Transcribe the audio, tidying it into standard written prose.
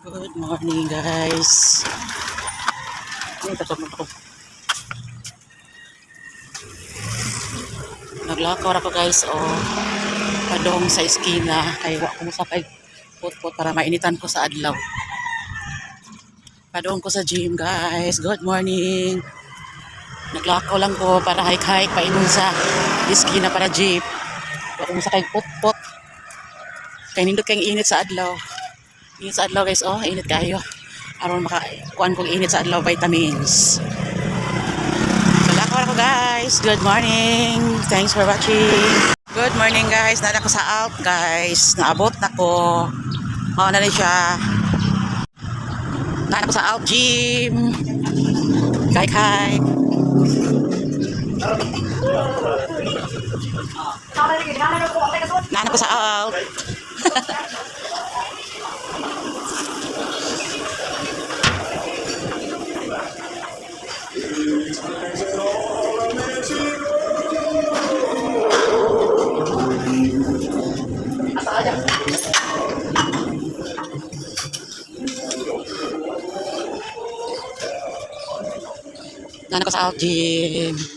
Good morning, guys. Naglakaw ako, guys, padong sa eskina kay wa ko sa pag put para mainitan ko sa adlaw. Padong ko sa gym, guys. Good morning. Naglakaw lang ko para hike-hike painom sa eskina para jeep. Wa ko sa kay put kay nindot kay init sa adlaw. Init sa adlaw, guys, init kayo. Aron makakuan kong init sa adlaw vitamins. So lakaw ako, guys. Good morning. Thanks for watching. Good morning, guys. Nada ko sa Alp, guys. Naabot na ko. Mao na rin siya. Nada ko sa Alp gym. Hike. Nada ko sa Alp. Nana ko sa Alp gym.